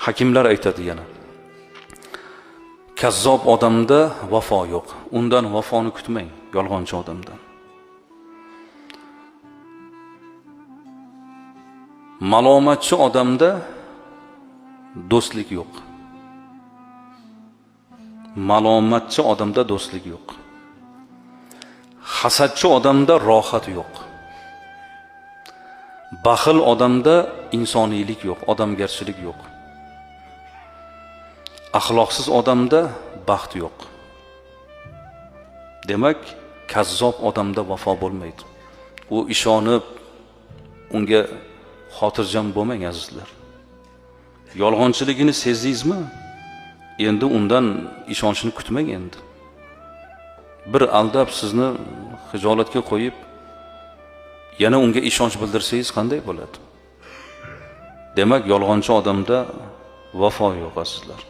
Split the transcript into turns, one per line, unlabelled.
Hakimlar aytadi yana. Kazzob odamda vafo yo'q. Undan vafoni kutmang, yolg'onchi odamdan. Malomatchi odamda do'stlik yo'q. Malomatchi odamda do'stlik yo'q. Hasadchi odamda rohat yo'q. Baxil odamda insoniylik yo'q, odamgarchilik yo'q. Axloqsiz odamda baxt yo'q. Demak, kazzob odamda vafo bo'lmaydi. U ishonib unga xotirjam bo'lmang azizlar. Yolg'onchiligini sezdingizmi? Endi undan ishonchni kutmang endi. Bir aldab sizni xijolatga qo'yib, yana unga ishonch bildirsangiz qanday bo'ladi? Demak, yolg'onchi odamda vafo yo'q azizlar.